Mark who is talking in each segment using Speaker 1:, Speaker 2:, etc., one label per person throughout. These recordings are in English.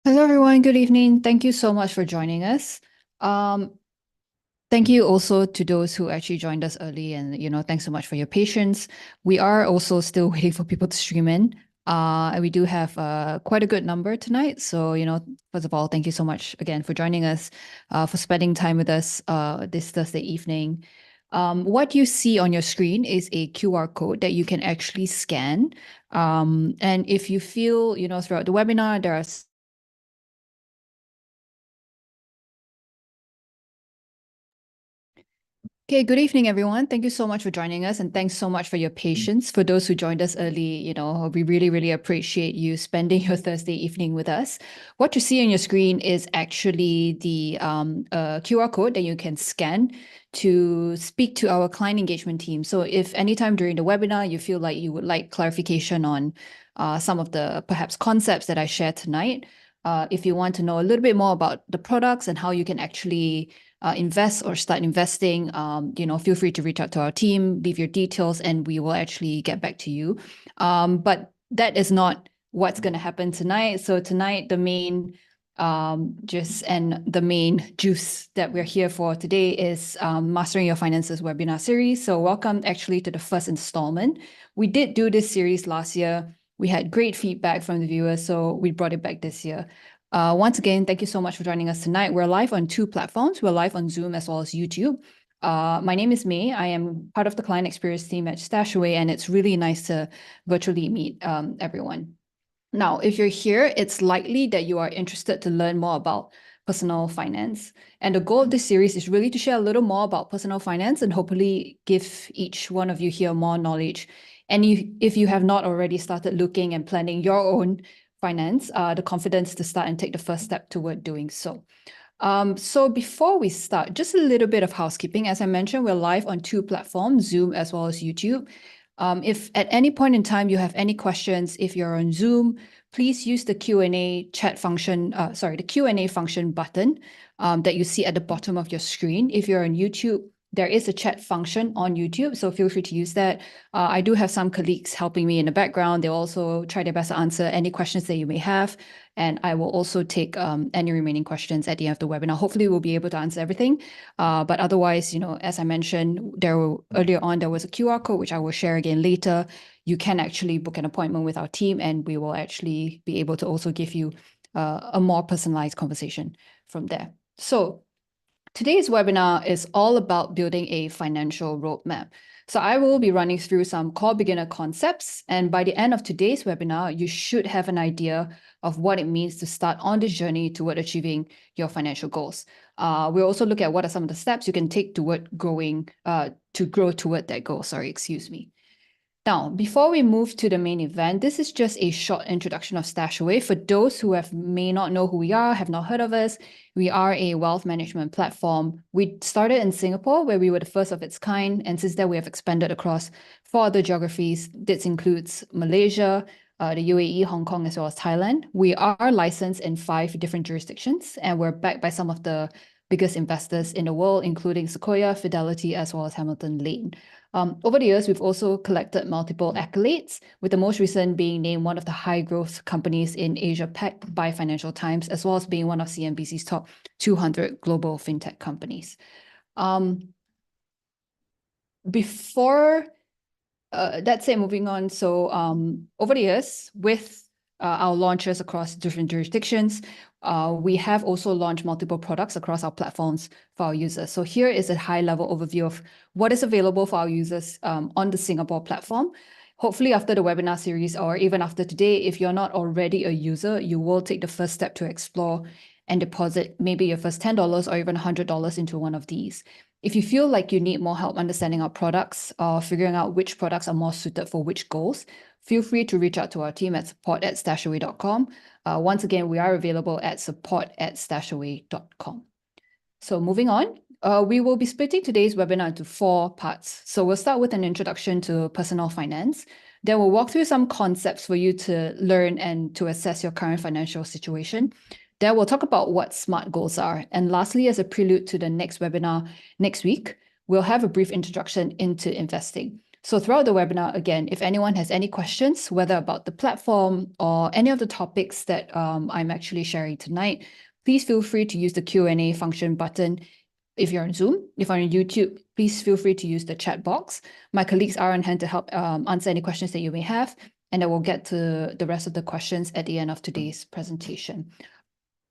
Speaker 1: Hello, everyone. Good evening. Thank you so much for joining us. Um, Thank you also to those who actually joined us early, and thanks so much for your patience. We are also still waiting for people to stream in. And we do have quite a good number tonight. So, first of all, thank you so much again for joining us, for spending time with us this Thursday evening. What you see on your screen is a QR code that you can actually scan. And if you feel, throughout the webinar, there are Okay, good evening, everyone. Thank you so much for joining us, and thanks so much for your patience. For those who joined us early, we really, really appreciate you spending your Thursday evening with us. What you see on your screen is actually the QR code that you can scan to speak to our client engagement team. So if anytime during the webinar you feel like you would like clarification on some of the perhaps concepts that I shared tonight, if you want to know a little bit more about the products and how you can actually invest or start investing, feel free to reach out to our team, leave your details, and we will actually get back to you. But that is not what's going to happen tonight. So tonight, the main the main juice that we're here for today is Mastering Your Finances webinar series. So welcome actually to the first installment. We did do this series last year. We had great feedback from the viewers, so we brought it back this year. Once again, thank you so much for joining us tonight. We're live on two platforms. We're live on Zoom as well as YouTube. My name is May. I am part of the client experience team at Stashaway, and it's really nice to virtually meet everyone. Now, if you're here, it's likely that you are interested to learn more about personal finance. And the goal of this series is really to share a little more about personal finance and hopefully give each one of you here more knowledge. And if you have not already started looking and planning your own finance, the confidence to start and take the first step toward doing so. So before we start, just a little bit of housekeeping. As I mentioned, we're live on two platforms, Zoom as well as YouTube. If at any point in time you have any questions, if you're on Zoom, please use the Q&A chat function, the Q&A function button that you see at the bottom of your screen. If you're on YouTube, there is a chat function on YouTube, so feel free to use that. I do have some colleagues helping me in the background. They'll also try their best to answer any questions that you may have. And I will also take any remaining questions at the end of the webinar. Hopefully, we'll be able to answer everything. But otherwise, as I mentioned, earlier on, there was a QR code, which I will share again later. You can actually book an appointment with our team, and we will actually be able to also give you a more personalized conversation from there. So today's webinar is all about building a financial roadmap. So I will be running through some core beginner concepts, and by the end of today's webinar, you should have an idea of what it means to start on this journey toward achieving your financial goals. We'll also look at what are some of the steps you can take toward to grow toward that goal. Sorry, excuse me. Now, before we move to the main event, this is just a short introduction of Stashaway. For those who may not know who we are, have not heard of us, we are a wealth management platform. We started in Singapore, where we were the first of its kind, and since then we have expanded across 4 other geographies. This includes Malaysia, the UAE, Hong Kong, as well as Thailand. We are licensed in 5 different jurisdictions, and we're backed by some of the biggest investors in the world, including Sequoia, Fidelity, as well as Hamilton Lane. Over the years, we've also collected multiple accolades, with the most recent being named one of the high growth companies in Asia Pac by Financial Times, as well as being one of CNBC's top 200 global fintech companies. Before that said, moving on. So over the years, with our launches across different jurisdictions, we have also launched multiple products across our platforms for our users. So here is a high-level overview of what is available for our users on the Singapore platform. Hopefully after the webinar series or even after today, if you're not already a user, you will take the first step to explore and deposit maybe your first $10 or even $100 into one of these. If you feel like you need more help understanding our products or figuring out which products are more suited for which goals, feel free to reach out to our team at support@stashaway.com. Once again, we are available at support@stashaway.com. So moving on, we will be splitting today's webinar into 4 parts. So we'll start with an introduction to personal finance. Then we'll walk through some concepts for you to learn and to assess your current financial situation. Then we'll talk about what SMART goals are. And lastly, as a prelude to the next webinar next week, we'll have a brief introduction into investing. So throughout the webinar, again, if anyone has any questions, whether about the platform or any of the topics that I'm actually sharing tonight, please feel free to use the Q&A function button. If you're on Zoom, if you're on YouTube, please feel free to use the chat box. My colleagues are on hand to help answer any questions that you may have, and I will get to the rest of the questions at the end of today's presentation.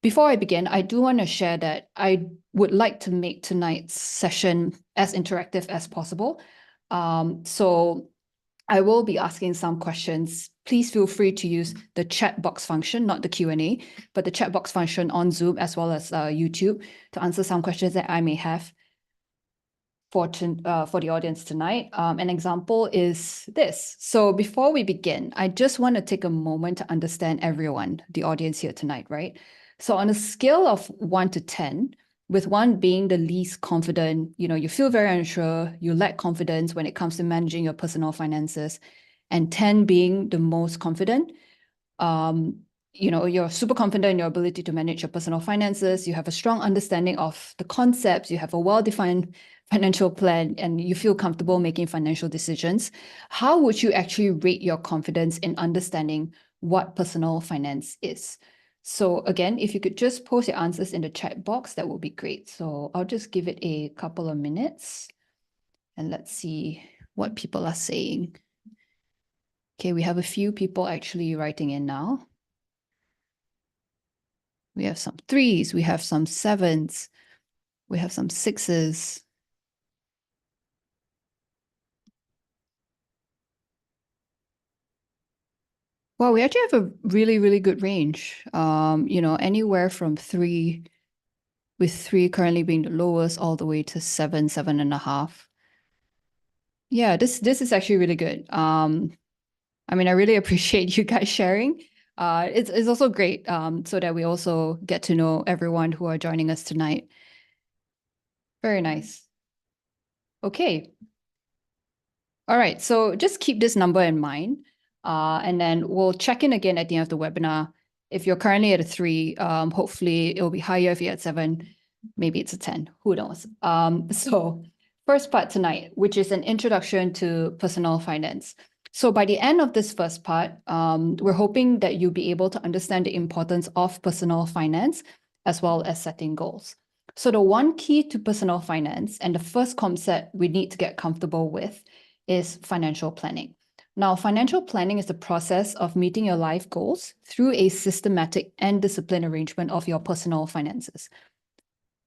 Speaker 1: Before I begin, I do want to share that I would like to make tonight's session as interactive as possible. So I will be asking some questions. Please feel free to use the chat box function, not the Q&A, but the chat box function on Zoom as well as YouTube to answer some questions that I may have for the audience tonight. An example is this. So before we begin, I just want to take a moment to understand everyone, the audience here tonight, right? So on a scale of 1 to 10, with 1 being the least confident, you feel very unsure, you lack confidence when it comes to managing your personal finances, and 10 being the most confident, you're super confident in your ability to manage your personal finances, you have a strong understanding of the concepts, you have a well-defined financial plan, and you feel comfortable making financial decisions. How would you actually rate your confidence in understanding what personal finance is? So again, if you could just post your answers in the chat box, that would be great. So I'll just give it a couple of minutes and let's see what people are saying. Okay, we have a few people actually writing in now. We have some 3s, we have some 7s, we have some 6s. Well, we actually have a really, really good range. Anywhere from 3, with 3 currently being the lowest, all the way to 7, 7.5. Yeah, this is actually really good. I really appreciate you guys sharing. It's also great so that we also get to know everyone who are joining us tonight. Very nice. Okay. All right, so just keep this number in mind, and then we'll check in again at the end of the webinar. If you're currently at a 3, hopefully it'll be higher. If you're at 7, maybe it's a 10, who knows? So first part tonight, which is an introduction to personal finance. So by the end of this first part, we're hoping that you'll be able to understand the importance of personal finance as well as setting goals. So the one key to personal finance and the first concept we need to get comfortable with is financial planning. Now, financial planning is the process of meeting your life goals through a systematic and disciplined arrangement of your personal finances.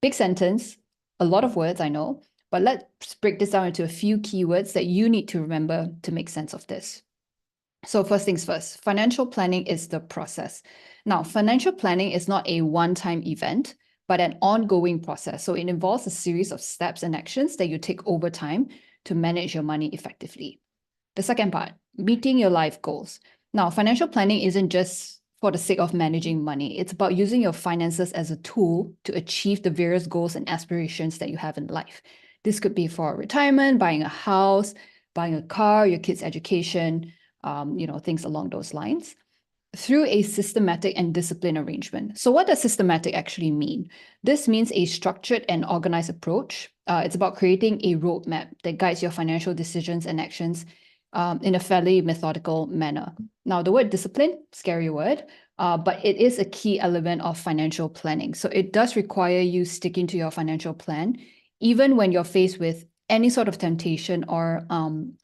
Speaker 1: Big sentence, a lot of words, I know, but let's break this down into a few keywords that you need to remember to make sense of this. So first things first, financial planning is the process. Now, financial planning is not a one-time event, but an ongoing process. So it involves a series of steps and actions that you take over time to manage your money effectively. The second part, meeting your life goals. Now, financial planning isn't just for the sake of managing money. It's about using your finances as a tool to achieve the various goals and aspirations that you have in life. This could be for retirement, buying a house, buying a car, your kids' education, things along those lines, through a systematic and disciplined arrangement. So what does systematic actually mean? This means a structured and organized approach. It's about creating a roadmap that guides your financial decisions and actions in a fairly methodical manner. Now, the word discipline, scary word, but it is a key element of financial planning. So it does require you sticking to your financial plan, even when you're faced with any sort of temptation or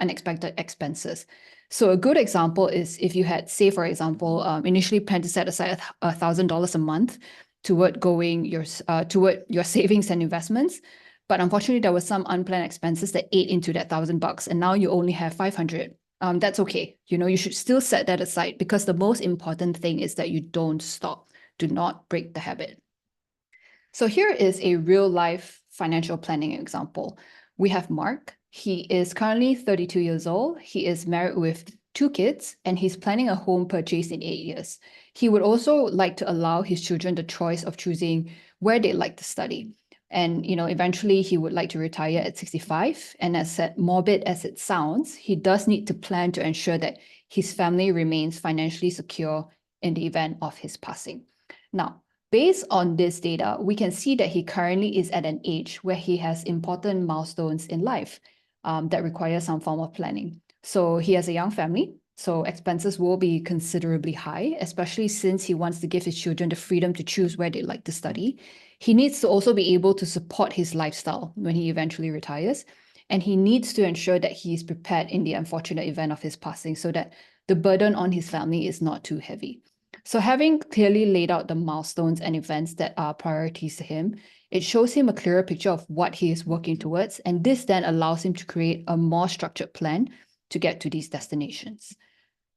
Speaker 1: unexpected expenses. So a good example is if you had, say, for example, initially planned to set aside $1,000 a month toward your savings and investments, but unfortunately there was some unplanned expenses that ate into that $1,000, and now you only have 500. That's okay. You should still set that aside because the most important thing is that you don't stop. Do not break the habit. So here is a real life financial planning example. We have Mark. He is currently 32 years old. He is married with 2 kids, and he's planning a home purchase in 8 years. He would also like to allow his children the choice of choosing where they'd like to study. And, eventually he would like to retire at 65. And as morbid as it sounds, he does need to plan to ensure that his family remains financially secure in the event of his passing. Now, based on this data, we can see that he currently is at an age where he has important milestones in life. that require some form of planning. So he has a young family, so expenses will be considerably high, especially since he wants to give his children the freedom to choose where they like to study. He needs to also be able to support his lifestyle when he eventually retires. And he needs to ensure that he is prepared in the unfortunate event of his passing so that the burden on his family is not too heavy. So having clearly laid out the milestones and events that are priorities to him, it shows him a clearer picture of what he is working towards, and this then allows him to create a more structured plan to get to these destinations.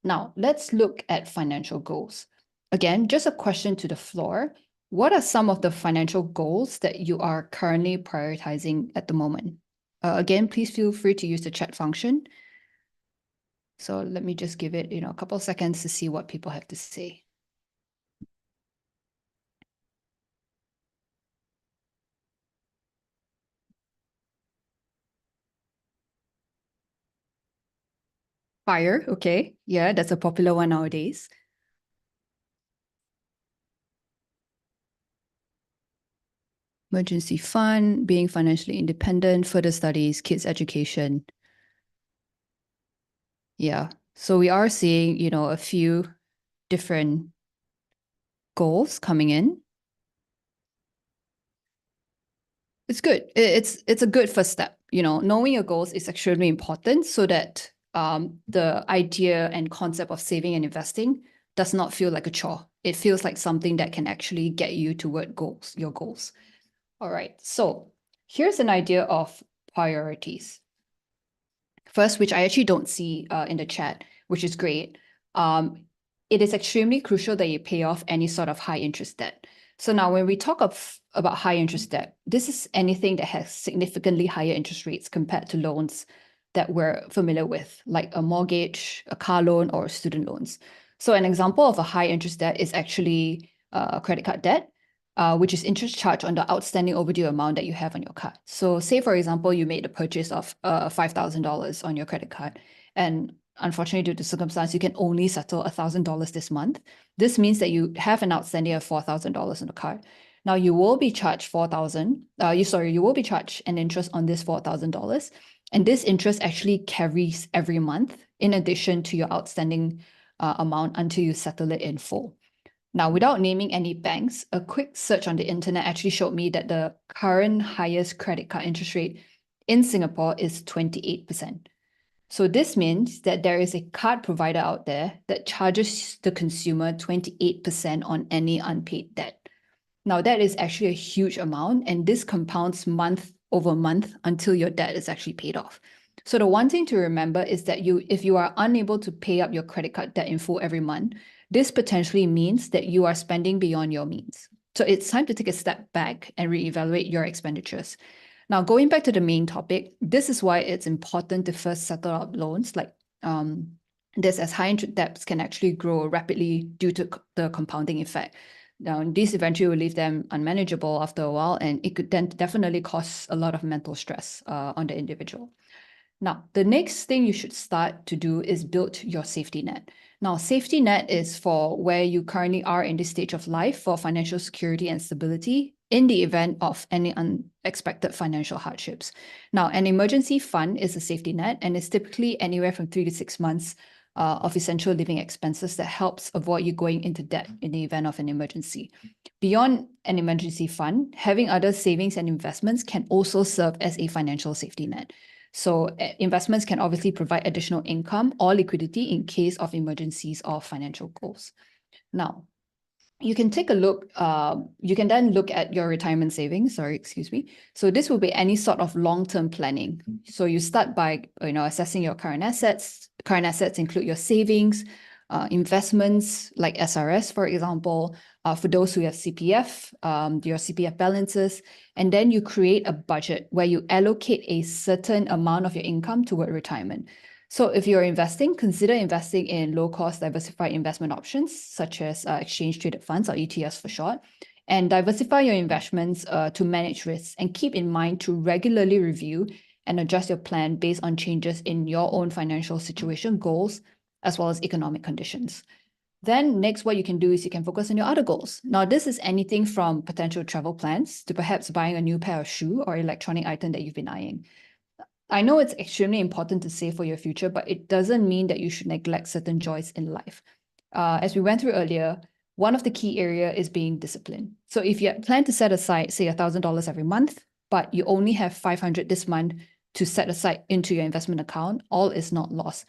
Speaker 1: Now, let's look at financial goals. Again, just a question to the floor. What are some of the financial goals that you are currently prioritizing at the moment? Again, please feel free to use the chat function. So let me just give it, a couple of seconds to see what people have to say. Fire, okay. Yeah, that's a popular one nowadays. Emergency fund, being financially independent, further studies, kids' education. Yeah. So we are seeing, a few different goals coming in. It's good. It's a good first step. Knowing your goals is extremely important so that the idea and concept of saving and investing does not feel like a chore. It feels like something that can actually get you toward your goals. All right. So here's an idea of priorities. First, which I actually don't see in the chat, which is great. It is extremely crucial that you pay off any sort of high interest debt. So now when we talk about high interest debt, this is anything that has significantly higher interest rates compared to loans that we're familiar with, like a mortgage, a car loan, or student loans. So an example of a high interest debt is actually credit card debt, which is interest charged on the outstanding overdue amount that you have on your card. So say, for example, you made a purchase of $5,000 on your credit card, and unfortunately, due to circumstance, you can only settle $1,000 this month. This means that you have an outstanding of $4,000 on the card. Now you will be charged you will be charged an interest on this $4,000. And this interest actually carries every month in addition to your outstanding amount until you settle it in full. Now, without naming any banks, a quick search on the internet actually showed me that the current highest credit card interest rate in Singapore is 28%. So this means that there is a card provider out there that charges the consumer 28% on any unpaid debt. Now, that is actually a huge amount, and this compounds month over month until your debt is actually paid off. So the one thing to remember is that if you are unable to pay up your credit card debt in full every month, this potentially means that you are spending beyond your means. So it's time to take a step back and reevaluate your expenditures. Now, going back to the main topic, this is why it's important to first settle out loans like this, as high interest debts can actually grow rapidly due to the compounding effect. Now, this eventually will leave them unmanageable after a while, and it could then definitely cause a lot of mental stress on the individual. Now, the next thing you should start to do is build your safety net. Now, safety net is for where you currently are in this stage of life for financial security and stability in the event of any unexpected financial hardships. Now, an emergency fund is a safety net, and it's typically anywhere from 3 to 6 months of essential living expenses that helps avoid you going into debt in the event of an emergency. Beyond an emergency fund, having other savings and investments can also serve as a financial safety net. So investments can obviously provide additional income or liquidity in case of emergencies or financial goals. Now, you can take a look, you can then look at your retirement savings, So this will be any sort of long-term planning. So you start by, assessing your current assets. Current assets include your savings, investments like SRS, for example, for those who have CPF, your CPF balances, and then you create a budget where you allocate a certain amount of your income toward retirement. So if you're investing, consider investing in low-cost diversified investment options, such as exchange-traded funds, or ETFs for short, and diversify your investments to manage risks, and keep in mind to regularly review and adjust your plan based on changes in your own financial situation, goals, as well as economic conditions. Then next, what you can do is you can focus on your other goals. Now, this is anything from potential travel plans to perhaps buying a new pair of shoe or electronic item that you've been eyeing. I know it's extremely important to save for your future, but it doesn't mean that you should neglect certain joys in life. As we went through earlier, one of the key area is being disciplined. So if you plan to set aside, say, $1,000 every month, but you only have 500 this month to set aside into your investment account, all is not lost.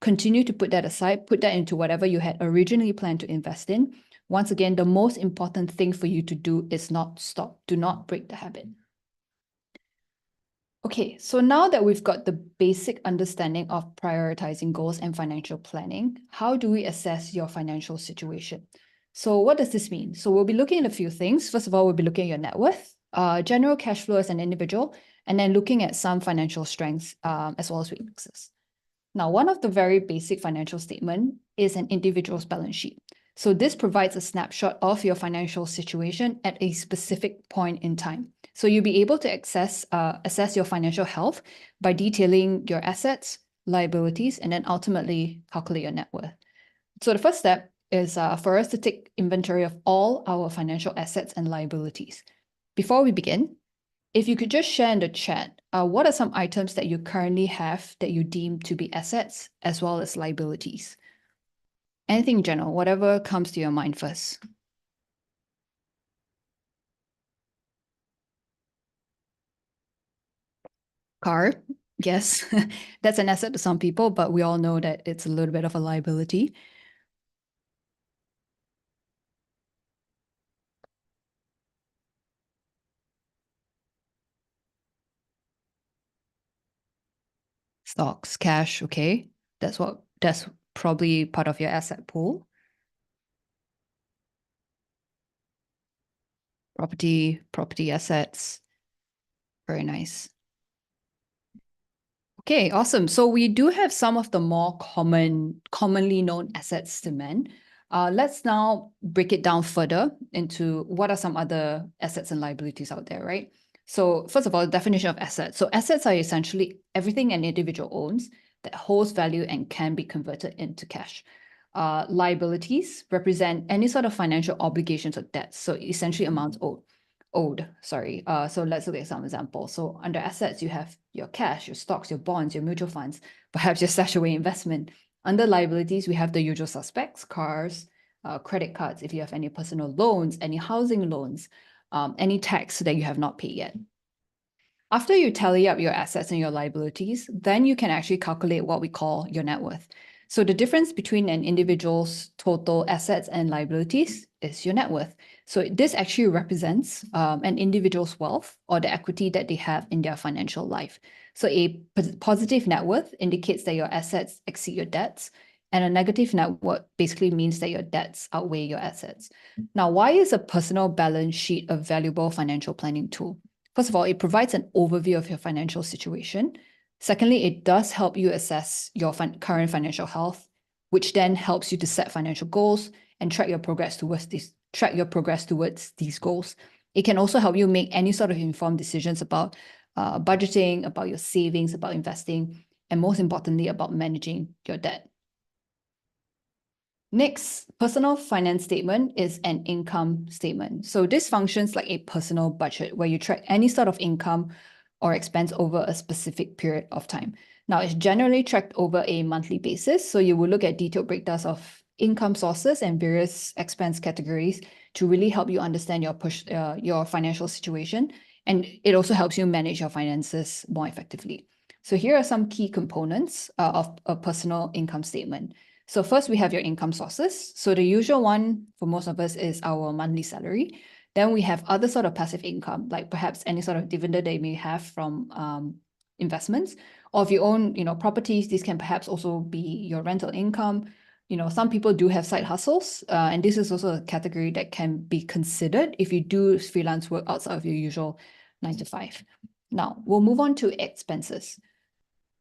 Speaker 1: Continue to put that aside, put that into whatever you had originally planned to invest in. Once again, the most important thing for you to do is not stop. Do not break the habit. Okay, so now that we've got the basic understanding of prioritizing goals and financial planning, how do we assess your financial situation? So what does this mean? So we'll be looking at a few things. First of all, we'll be looking at your net worth, general cash flow as an individual, and then looking at some financial strengths as well as weaknesses. Now, one of the very basic financial statement is an individual's balance sheet. So this provides a snapshot of your financial situation at a specific point in time. So you'll be able to assess your financial health by detailing your assets, liabilities, and then ultimately calculate your net worth. So the first step is for us to take inventory of all our financial assets and liabilities. Before we begin, if you could just share in the chat, what are some items that you currently have that you deem to be assets as well as liabilities? Anything in general, whatever comes to your mind first. Car, yes, that's an asset to some people, but we all know that it's a little bit of a liability. Stocks, cash, okay. That's probably part of your asset pool. Property assets. Very nice. Okay, awesome. So we do have some of the more commonly known assets to men. Let's now break it down further into what are some other assets and liabilities out there, right? So first of all, the definition of assets. So assets are essentially everything an individual owns that holds value and can be converted into cash. Liabilities represent any sort of financial obligations or debts. So essentially amounts owed. So let's look at some examples. So under assets, you have your cash, your stocks, your bonds, your mutual funds, perhaps your stash away investment. Under liabilities, we have the usual suspects, cars, credit cards, if you have any personal loans, any housing loans, any tax that you have not paid yet. After you tally up your assets and your liabilities, then you can actually calculate what we call your net worth. So the difference between an individual's total assets and liabilities is your net worth. So this actually represents an individual's wealth or the equity that they have in their financial life. So a positive net worth indicates that your assets exceed your debts, and a negative net worth basically means that your debts outweigh your assets. Now, why is a personal balance sheet a valuable financial planning tool? First of all, it provides an overview of your financial situation. Secondly, it does help you assess your current financial health, which then helps you to set financial goals and track your progress towards these goals. It can also help you make any sort of informed decisions about budgeting, about your savings, about investing, and most importantly, about managing your debt. Next, personal finance statement is an income statement. So this functions like a personal budget where you track any sort of income or expense over a specific period of time. Now, it's generally tracked over a monthly basis. So you will look at detailed breakdowns of income sources and various expense categories to really help you understand your financial situation. And it also helps you manage your finances more effectively. So here are some key components of a personal income statement. So first, we have your income sources. So the usual one for most of us is our monthly salary. Then we have other sort of passive income, like perhaps any sort of dividend that you may have from investments. Or if you own, properties, these can perhaps also be your rental income. Some people do have side hustles, and this is also a category that can be considered if you do freelance work outside of your usual 9 to 5. Now, we'll move on to expenses.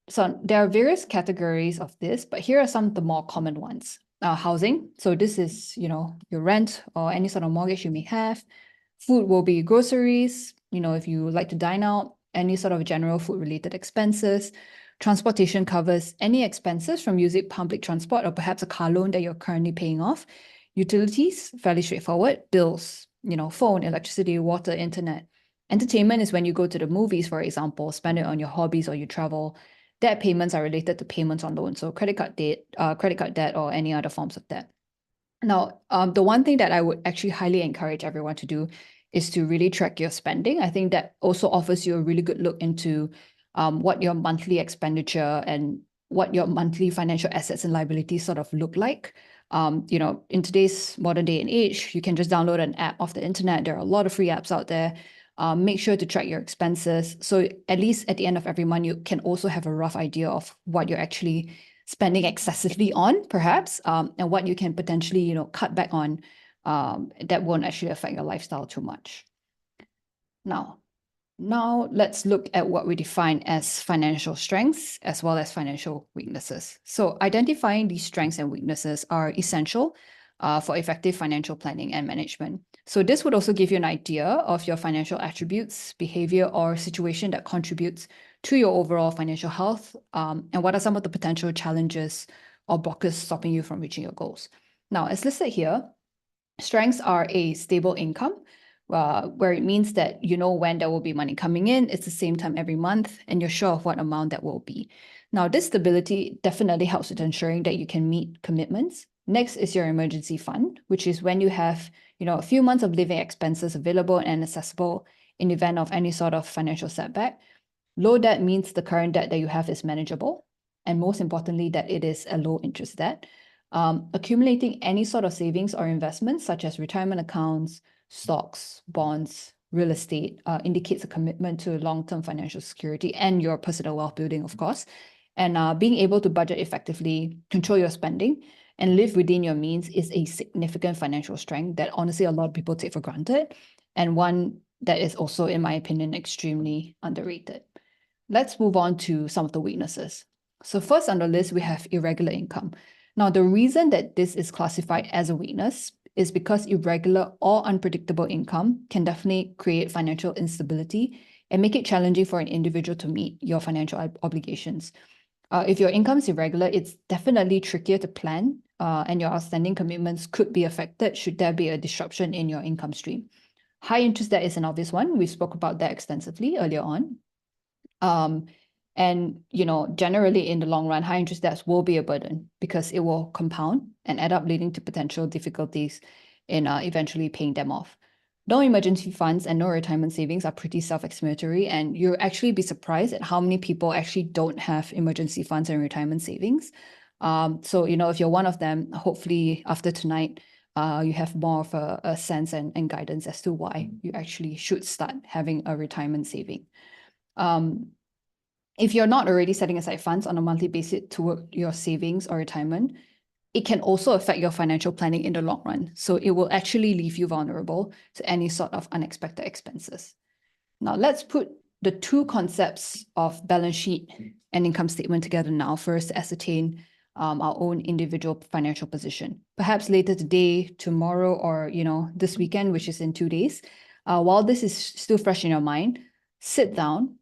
Speaker 1: So there are various categories of this, but here are some of the more common ones. Housing. So this is, your rent or any sort of mortgage you may have. Food will be groceries, if you like to dine out, any sort of general food related expenses. Transportation covers any expenses from using public transport or perhaps a car loan that you're currently paying off. Utilities, fairly straightforward. Bills, phone, electricity, water, internet. Entertainment is when you go to the movies, for example, spend it on your hobbies or you travel. Debt payments are related to payments on loans, so credit card debt, or any other forms of debt. Now, the one thing that I would actually highly encourage everyone to do is to really track your spending. I think that also offers you a really good look into what your monthly expenditure and what your monthly financial assets and liabilities sort of look like. In today's modern day and age, you can just download an app off the internet. There are a lot of free apps out there. Make sure to track your expenses. So at least at the end of every month, you can also have a rough idea of what you're actually spending excessively on, perhaps, and what you can potentially, cut back on, that won't actually affect your lifestyle too much. Now let's look at what we define as financial strengths as well as financial weaknesses. So identifying these strengths and weaknesses are essential for effective financial planning and management. So this would also give you an idea of your financial attributes, behavior, or situation that contributes to your overall financial health, and what are some of the potential challenges or blockers stopping you from reaching your goals. Now, as listed here, strengths are a stable income, where it means that you know when there will be money coming in, it's the same time every month, and you're sure of what amount that will be. Now, this stability definitely helps with ensuring that you can meet commitments. Next is your emergency fund, which is when you have, a few months of living expenses available and accessible in event of any sort of financial setback. Low debt means the current debt that you have is manageable, and most importantly, that it is a low interest debt. Accumulating any sort of savings or investments, such as retirement accounts, stocks, bonds, real estate, indicates a commitment to long-term financial security and your personal wealth building, of course. And being able to budget effectively, control your spending, and live within your means is a significant financial strength that honestly a lot of people take for granted, and one that is also, in my opinion, extremely underrated. Let's move on to some of the weaknesses. So first on the list, we have irregular income. Now, the reason that this is classified as a weakness is because irregular or unpredictable income can definitely create financial instability and make it challenging for an individual to meet your financial obligations. If your income is irregular, it's definitely trickier to plan, and your outstanding commitments could be affected should there be a disruption in your income stream. High interest debt is an obvious one. We spoke about that extensively earlier on. And generally in the long run, high interest debts will be a burden because it will compound and add up, leading to potential difficulties in eventually paying them off. No emergency funds and no retirement savings are pretty self-explanatory, and you'll actually be surprised at how many people actually don't have emergency funds and retirement savings. So, if you're one of them, hopefully after tonight, you have more of a sense and guidance as to why you actually should start having a retirement saving. If you're not already setting aside funds on a monthly basis toward your savings or retirement, it can also affect your financial planning in the long run. So it will actually leave you vulnerable to any sort of unexpected expenses. Now, let's put the two concepts of balance sheet and income statement together now, first to ascertain our own individual financial position. Perhaps later today, tomorrow, or this weekend, which is in 2 days. While this is still fresh in your mind, sit down,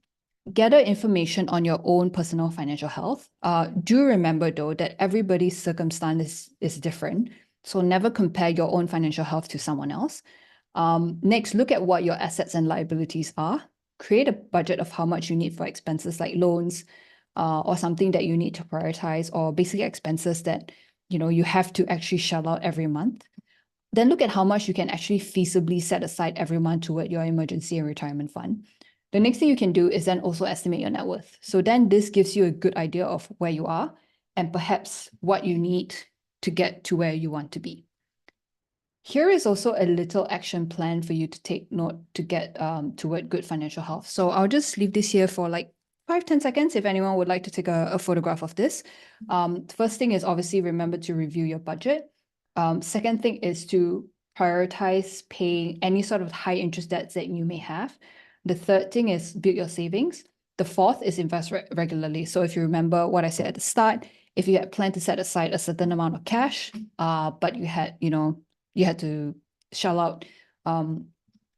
Speaker 1: gather information on your own personal financial health. Do remember, though, that everybody's circumstance is different. So never compare your own financial health to someone else. Next, look at what your assets and liabilities are. Create a budget of how much you need for expenses like loans, or something that you need to prioritize, or basic expenses that you have to actually shell out every month. Then look at how much you can actually feasibly set aside every month toward your emergency and retirement fund. The next thing you can do is then also estimate your net worth. So then this gives you a good idea of where you are and perhaps what you need to get to where you want to be. Here is also a little action plan for you to take note to get toward good financial health. So I'll just leave this here for like 5-10 seconds if anyone would like to take a photograph of this. First thing is obviously remember to review your budget. Second thing is to prioritize paying any sort of high interest debts that you may have. The third thing is build your savings. The fourth is invest regularly. So if you remember what I said at the start, if you had planned to set aside a certain amount of cash, but you had to shell out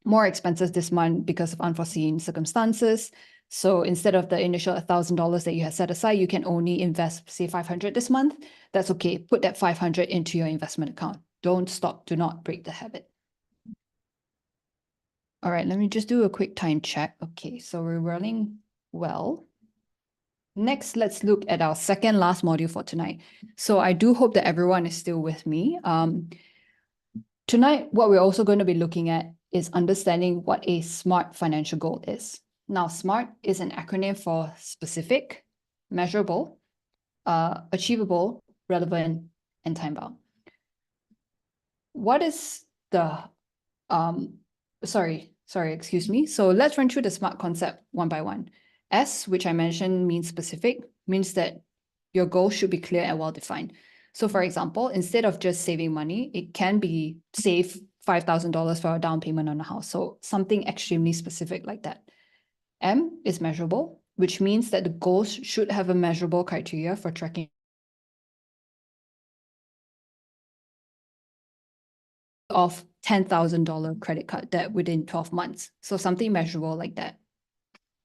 Speaker 1: more expenses this month because of unforeseen circumstances. So instead of the initial $1,000 that you had set aside, you can only invest, say, 500 this month. That's okay. Put that 500 into your investment account. Don't stop. Do not break the habit. All right, let me just do a quick time check. Okay, so we're running well. Next, let's look at our second last module for tonight. So I do hope that everyone is still with me. Tonight, what we're also going to be looking at is understanding what a SMART financial goal is. Now, SMART is an acronym for specific, measurable, achievable, relevant, and time-bound. What is the excuse me. So let's run through the SMART concept one by one. S, which I mentioned, means specific, means that your goal should be clear and well-defined. So for example, instead of just saving money, it can be save $5,000 for a down payment on a house. So something extremely specific like that. M is measurable, which means that the goals should have a measurable criteria for tracking of $10,000 credit card debt within 12 months. So something measurable like that.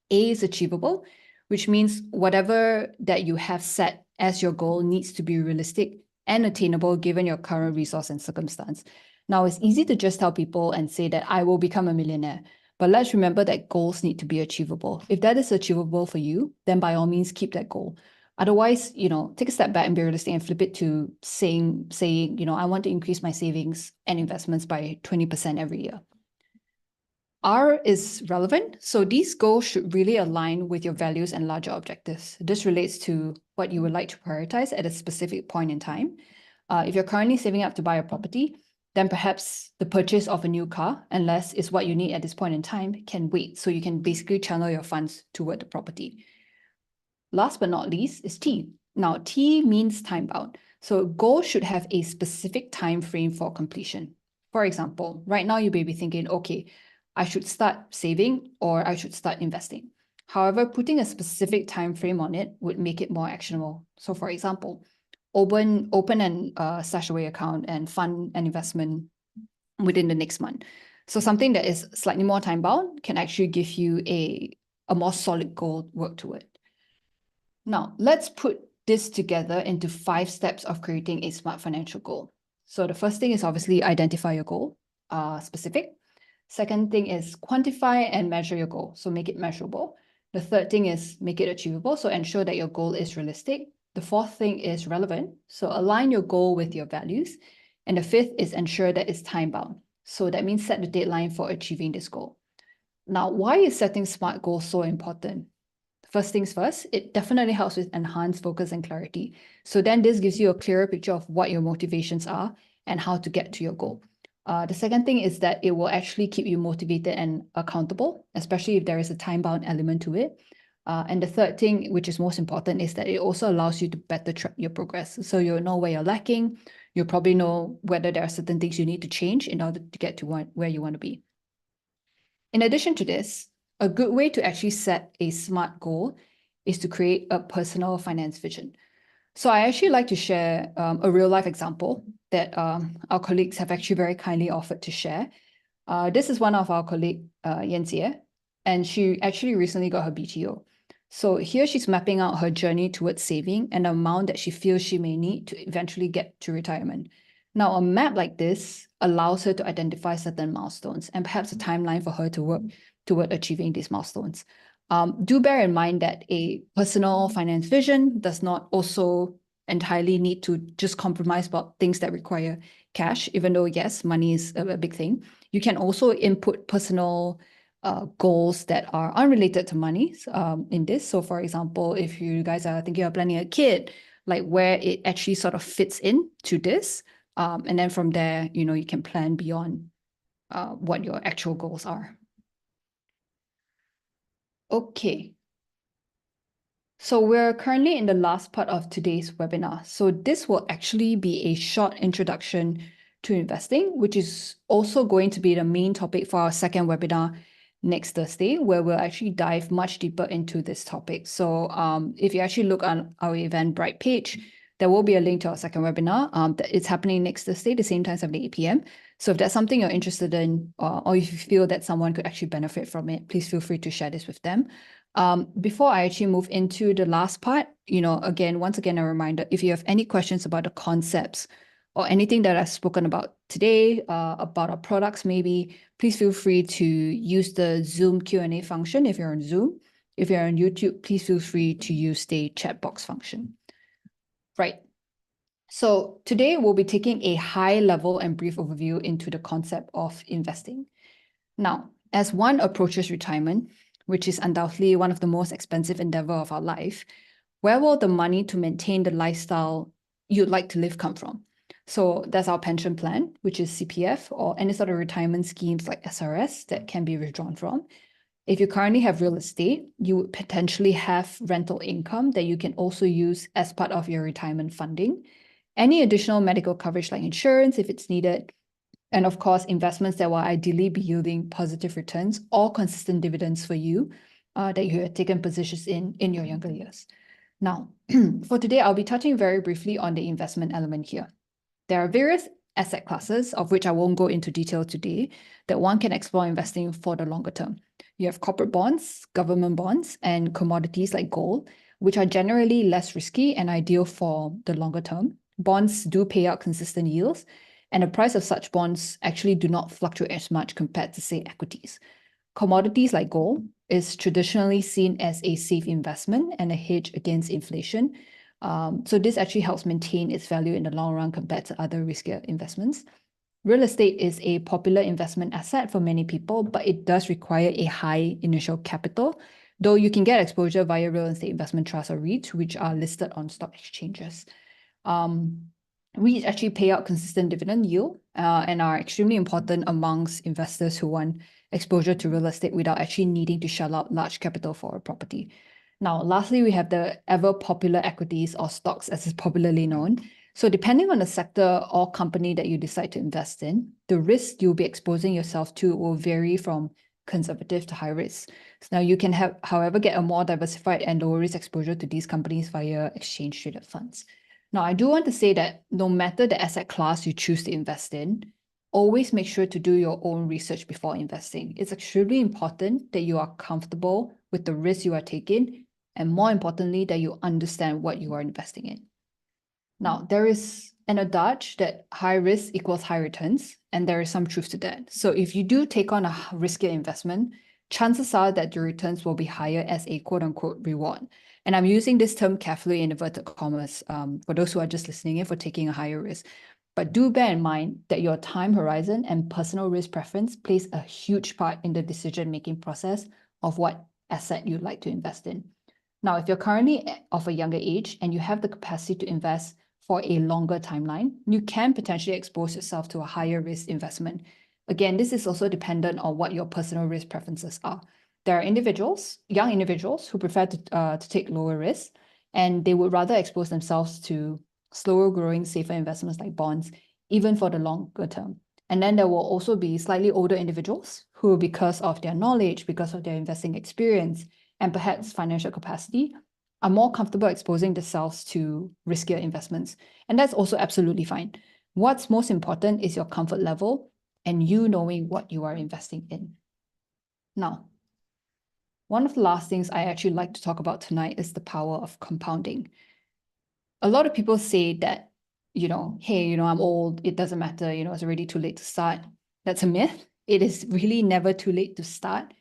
Speaker 1: A is achievable, which means whatever that you have set as your goal needs to be realistic and attainable given your current resource and circumstance. Now, it's easy to just tell people and say that I will become a millionaire, but let's remember that goals need to be achievable. If that is achievable for you, then by all means, keep that goal. Otherwise, take a step back and be realistic and flip it to saying, I want to increase my savings and investments by 20% every year. R is relevant. So these goals should really align with your values and larger objectives. This relates to what you would like to prioritize at a specific point in time. If you're currently saving up to buy a property, then perhaps the purchase of a new car, unless it's what you need at this point in time, can wait. So you can basically channel your funds toward the property. Last but not least is T. Now, T means time-bound. So a goal should have a specific time frame for completion. For example, right now you may be thinking, okay, I should start saving or I should start investing. However, putting a specific time frame on it would make it more actionable. So for example, open an stash away account and fund an investment within the next month. So something that is slightly more time bound can actually give you a more solid goal to work toward. Now, let's put this together into 5 steps of creating a SMART financial goal. So the first thing is obviously identify your goal, specific. Second thing is quantify and measure your goal. So make it measurable. The third thing is make it achievable. So ensure that your goal is realistic. The fourth thing is relevant. So align your goal with your values. And the fifth is ensure that it's time bound. So that means set the deadline for achieving this goal. Now, why is setting SMART goals so important? First things first, it definitely helps with enhanced focus and clarity. So then this gives you a clearer picture of what your motivations are and how to get to your goal. The second thing is that it will actually keep you motivated and accountable, especially if there is a time-bound element to it. And the third thing, which is most important, is that it also allows you to better track your progress. So you'll know where you're lacking. You'll probably know whether there are certain things you need to change in order to get to where you want to be. In addition to this, a good way to actually set a SMART goal is to create a personal finance vision. So I actually like to share a real life example that our colleagues have actually very kindly offered to share. This is one of our colleague, Yan Jie, and she actually recently got her BTO. So here she's mapping out her journey towards saving and the amount that she feels she may need to eventually get to retirement. Now, a map like this allows her to identify certain milestones and perhaps a timeline for her to work toward achieving these milestones. Do bear in mind that a personal finance vision does not also entirely need to just compromise about things that require cash, even though, yes, money is a big thing. You can also input personal goals that are unrelated to money in this. So for example, if you guys are thinking of planning a kid, like where it actually sort of fits in to this. And then from there, you can plan beyond what your actual goals are. Okay. So we're currently in the last part of today's webinar. So this will actually be a short introduction to investing, which is also going to be the main topic for our second webinar next Thursday, where we'll actually dive much deeper into this topic. So if you actually look on our Eventbrite page, there will be a link to our second webinar. It's happening next Thursday, the same time, 7 to 8 p.m. So if that's something you're interested in, or if you feel that someone could actually benefit from it, please feel free to share this with them. Before I actually move into the last part, once again, a reminder, if you have any questions about the concepts or anything that I've spoken about today, about our products maybe, please feel free to use the Zoom Q&A function if you're on Zoom. If you're on YouTube, please feel free to use the chat box function. Right. So today we'll be taking a high level and brief overview into the concept of investing. Now, as one approaches retirement, which is undoubtedly one of the most expensive endeavor of our life, where will the money to maintain the lifestyle you'd like to live come from? So that's our pension plan, which is CPF, or any sort of retirement schemes like SRS that can be withdrawn from. If you currently have real estate, you would potentially have rental income that you can also use as part of your retirement funding. Any additional medical coverage like insurance if it's needed, and of course, investments that will ideally be yielding positive returns or consistent dividends for you that you have taken positions in your younger years. Now, for today, I'll be touching very briefly on the investment element here. There are various asset classes, of which I won't go into detail today, that one can explore investing for the longer term. You have corporate bonds, government bonds, and commodities like gold, which are generally less risky and ideal for the longer term. Bonds do pay out consistent yields, and the price of such bonds actually do not fluctuate as much compared to, say, equities. Commodities like gold is traditionally seen as a safe investment and a hedge against inflation. So this actually helps maintain its value in the long run compared to other riskier investments. Real estate is a popular investment asset for many people, but it does require a high initial capital, though you can get exposure via real estate investment trusts or REITs, which are listed on stock exchanges. REITs actually pay out consistent dividend yield and are extremely important amongst investors who want exposure to real estate without actually needing to shell out large capital for a property. Now, lastly, we have the ever popular equities or stocks, as is popularly known. So depending on the sector or company that you decide to invest in, the risk you'll be exposing yourself to will vary from conservative to high risk. So now you can have, however, get a more diversified and lower risk exposure to these companies via exchange traded funds. Now, I do want to say that no matter the asset class you choose to invest in, always make sure to do your own research before investing. It's extremely important that you are comfortable with the risk you are taking, and more importantly, that you understand what you are investing in. Now, there is an adage that high risk equals high returns, and there is some truth to that. So if you do take on a riskier investment, chances are that your returns will be higher as a quote unquote reward. And I'm using this term carefully in inverted commas for those who are just listening in for taking a higher risk. But do bear in mind that your time horizon and personal risk preference plays a huge part in the decision-making process of what asset you'd like to invest in. Now, if you're currently of a younger age and you have the capacity to invest for a longer timeline, you can potentially expose yourself to a higher risk investment. Again, this is also dependent on what your personal risk preferences are. There are individuals, young individuals, who prefer to take lower risks, and they would rather expose themselves to slower growing, safer investments like bonds, even for the longer term. And then there will also be slightly older individuals who, because of their knowledge, because of their investing experience, and perhaps financial capacity, are more comfortable exposing themselves to riskier investments. And that's also absolutely fine. What's most important is your comfort level and you knowing what you are investing in. Now, one of the last things I actually like to talk about tonight is the power of compounding. A lot of people say that, hey, I'm old, it doesn't matter, it's already too late to start. That's a myth. It is really never too late to start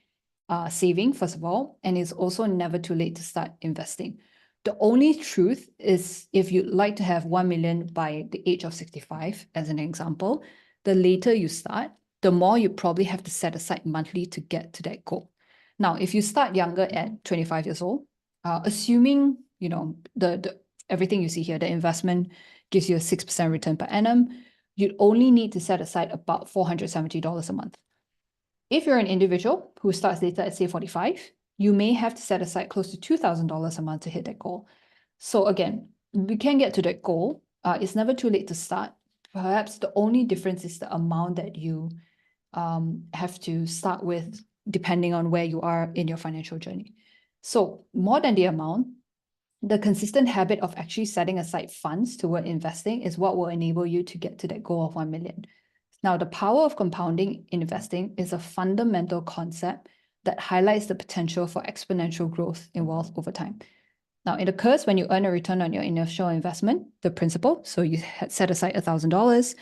Speaker 1: saving, first of all, and it's also never too late to start investing. The only truth is if you'd like to have 1 million by the age of 65, as an example, the later you start, the more you probably have to set aside monthly to get to that goal. Now, if you start younger at 25 years old, assuming, the everything you see here, the investment gives you a 6% return per annum, you'd only need to set aside about $470 a month. If you're an individual who starts later at say 45, you may have to set aside close to $2,000 a month to hit that goal. So again, we can get to that goal. It's never too late to start. Perhaps the only difference is the amount that you have to start with, depending on where you are in your financial journey. So more than the amount, the consistent habit of actually setting aside funds toward investing is what will enable you to get to that goal of 1 million. Now, the power of compounding in investing is a fundamental concept that highlights the potential for exponential growth in wealth over time. Now, it occurs when you earn a return on your initial investment, the principal. So you had set aside $1,000,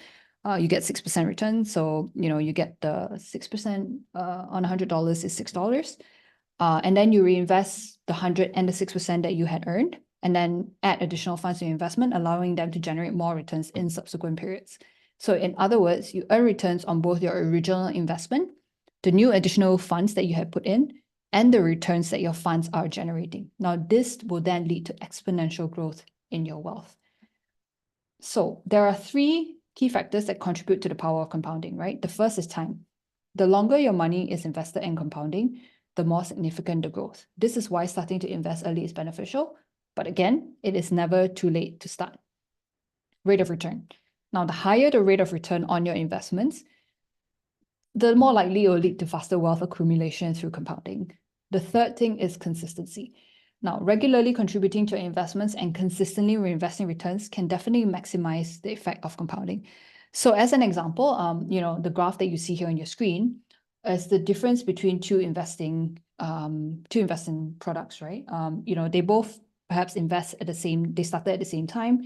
Speaker 1: you get 6% return. So, you get the 6% on $100 is $6. And then you reinvest the 100 and the 6% that you had earned, and then add additional funds to your investment, allowing them to generate more returns in subsequent periods. So in other words, you earn returns on both your original investment, the new additional funds that you have put in, and the returns that your funds are generating. Now, this will then lead to exponential growth in your wealth. So there are three key factors that contribute to the power of compounding, right? The first is time. The longer your money is invested in compounding, the more significant the growth. This is why starting to invest early is beneficial. But again, it is never too late to start. Rate of return. Now, the higher the rate of return on your investments, the more likely it will lead to faster wealth accumulation through compounding. The third thing is consistency. Now, regularly contributing to your investments and consistently reinvesting returns can definitely maximize the effect of compounding. So as an example, the graph that you see here on your screen is the difference between two investing products, right? They both perhaps they started at the same time.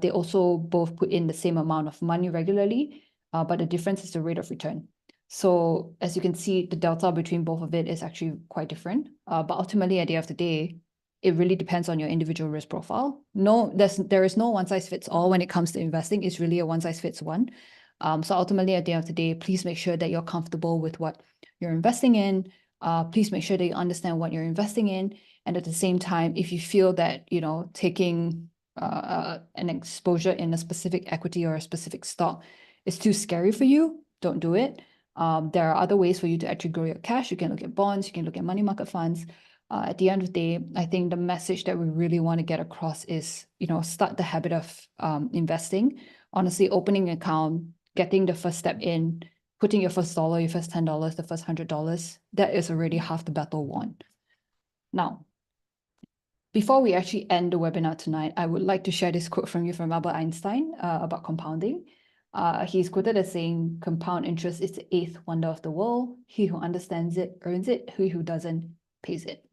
Speaker 1: They also both put in the same amount of money regularly, but the difference is the rate of return. So as you can see, the delta between both of it is actually quite different. But ultimately, at the end of the day, it really depends on your individual risk profile. No, there is no one size fits all when it comes to investing. It's really a one size fits one. So ultimately, at the end of the day, please make sure that you're comfortable with what you're investing in. Please make sure that you understand what you're investing in. And at the same time, if you feel that, taking an exposure in a specific equity or a specific stock is too scary for you, don't do it. There are other ways for you to actually grow your cash. You can look at bonds, you can look at money market funds. At the end of the day, I think the message that we really want to get across is, start the habit of investing. Honestly, opening an account, getting the first step in, putting your first dollar, your first $10, the first $100, that is already half the battle won. Now, before we actually end the webinar tonight, I would like to share this quote from Albert Einstein about compounding. He's quoted as saying, "Compound interest is the eighth wonder of the world. He who understands it earns it. He who doesn't pays it."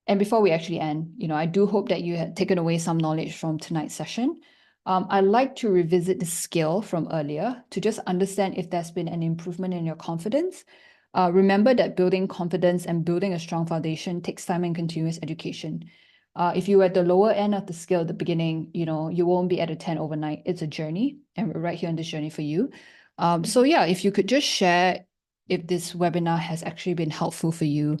Speaker 1: And before we actually end, I do hope that you had taken away some knowledge from tonight's session. I'd like to revisit the scale from earlier to just understand if there's been an improvement in your confidence. Remember that building confidence and building a strong foundation takes time and continuous education. If you were at the lower end of the scale at the beginning, you won't be at a 10 overnight. It's a journey, and we're right here on this journey for you. So yeah, if you could just share if this webinar has actually been helpful for you.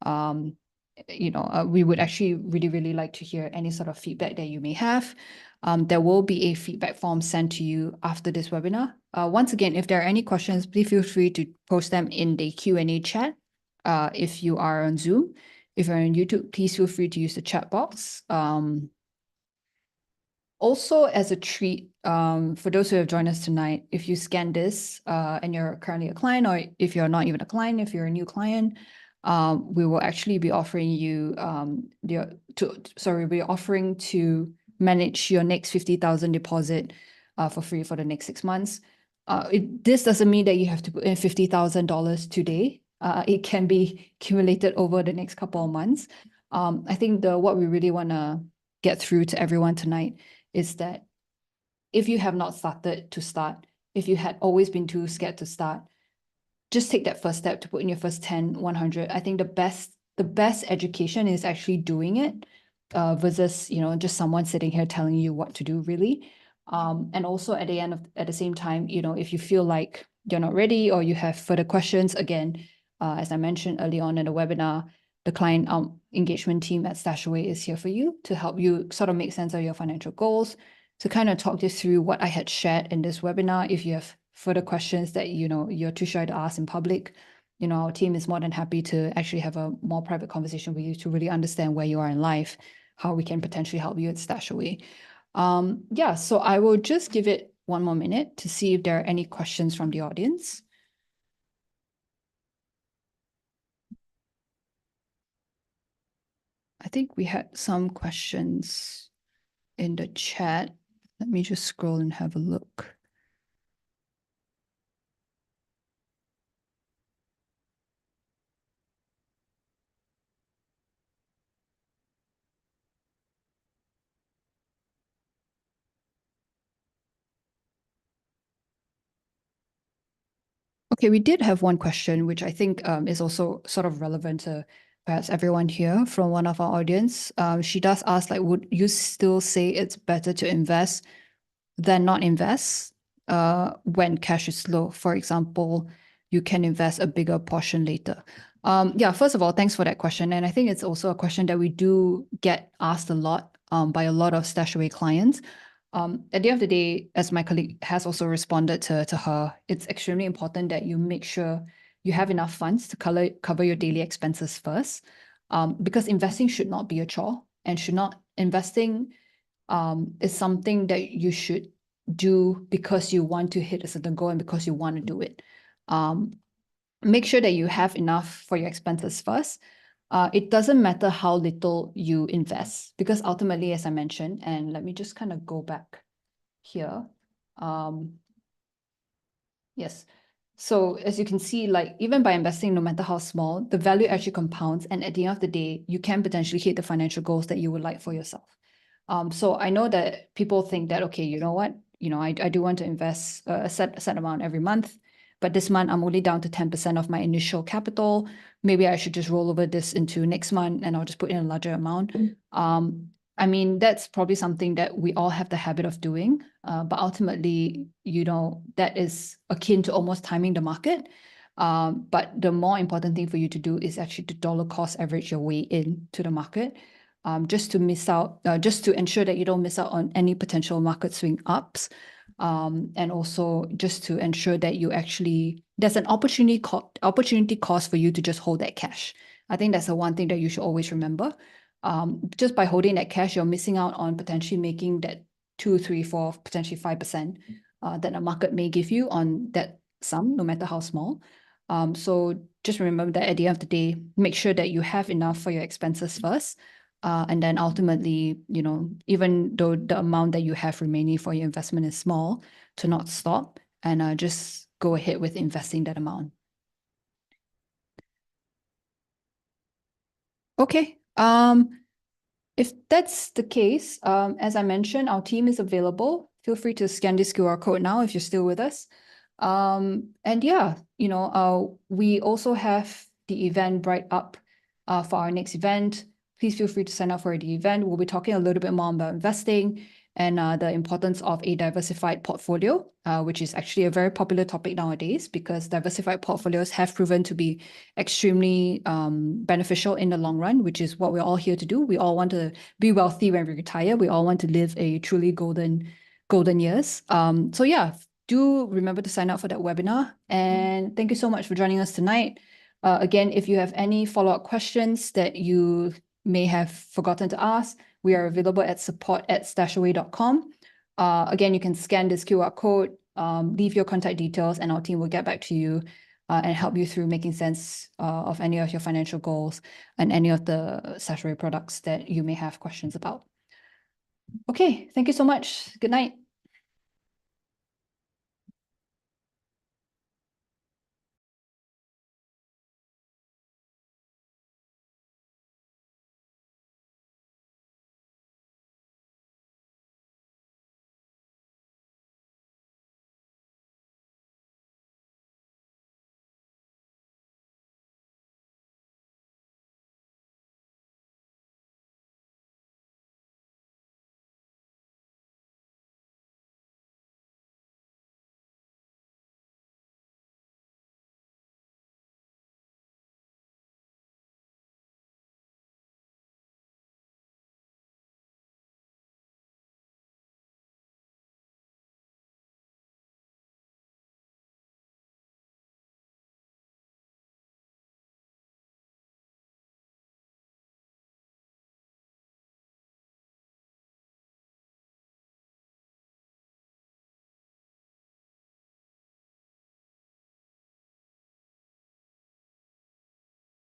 Speaker 1: We would actually really, really like to hear any sort of feedback that you may have. There will be a feedback form sent to you after this webinar. Once again, if there are any questions, please feel free to post them in the Q&A chat. If you are on Zoom, if you're on YouTube, please feel free to use the chat box. Also, as a treat, for those who have joined us tonight, if you scan this and you're currently a client, or if you're not even a client, if you're a new client, we will actually be offering you we're offering to manage your next 50,000 deposit for free for the next 6 months. This doesn't mean that you have to put in $50,000 today. It can be accumulated over the next couple of months. I think what we really want to get through to everyone tonight is that if you have not started to start, if you had always been too scared to start, just take that first step to put in your first 10, 100. I think the best education is actually doing it versus, just someone sitting here telling you what to do, really. And also at the same time, if you feel like you're not ready or you have further questions, again, as I mentioned early on in the webinar, the client engagement team at Stashaway is here for you to help you sort of make sense of your financial goals, to kind of talk you through what I had shared in this webinar. If you have further questions that, you're too shy to ask in public, our team is more than happy to actually have a more private conversation with you to really understand where you are in life, how we can potentially help you at Stashaway. So I will just give it one more minute to see if there are any questions from the audience. I think we had some questions in the chat. Let me just scroll and have a look. Okay, we did have one question, which I think is also sort of relevant to perhaps everyone here from one of our audience. She does ask, like, would you still say it's better to invest than not invest when cash is low? For example, you can invest a bigger portion later. Yeah, first of all, thanks for that question. And I think it's also a question that we do get asked a lot by a lot of Stashaway clients. At the end of the day, as my colleague has also responded to her, it's extremely important that you make sure you have enough funds to cover your daily expenses first. Because investing should not be a chore and should not investing is something that you should do because you want to hit a certain goal and because you want to do it. Make sure that you have enough for your expenses first. It doesn't matter how little you invest because ultimately, as I mentioned, and let me just kind of go back here. Yes. So as you can see, like even by investing, no matter how small, the value actually compounds. And at the end of the day, you can potentially hit the financial goals that you would like for yourself. So I know that people think that, okay, you know what, I do want to invest a set amount every month, but this month I'm only down to 10% of my initial capital. Maybe I should just roll over this into next month and I'll just put in a larger amount. I mean, that's probably something that we all have the habit of doing, but ultimately, that is akin to almost timing the market. But the more important thing for you to do is actually to dollar cost average your way into the market, just to ensure that you don't miss out on any potential market swing ups. And also just to ensure that there's an opportunity cost for you to just hold that cash. I think that's the one thing that you should always remember. Just by holding that cash, you're missing out on potentially making that 2, 3, 4, potentially 5% that the market may give you on that sum, no matter how small. So just remember that at the end of the day, make sure that you have enough for your expenses first. And then ultimately, even though the amount that you have remaining for your investment is small, to not stop and just go ahead with investing that amount. Okay. If that's the case, as I mentioned, our team is available. Feel free to scan this QR code now if you're still with us. And yeah, we also have the Eventbrite up for our next event. Please feel free to sign up for the event. We'll be talking a little bit more about investing and the importance of a diversified portfolio, which is actually a very popular topic nowadays because diversified portfolios have proven to be extremely beneficial in the long run, which is what we're all here to do. We all want to be wealthy when we retire. We all want to live a truly golden years. So yeah, do remember to sign up for that webinar. And thank you so much for joining us tonight. Again, if you have any follow-up questions that you may have forgotten to ask, we are available at support@stashaway.com. Again, you can scan this QR code, leave your contact details, and our team will get back to you and help you through making sense of any of your financial goals and any of the Stashaway products that you may have questions about. Okay, thank you so much. Good night.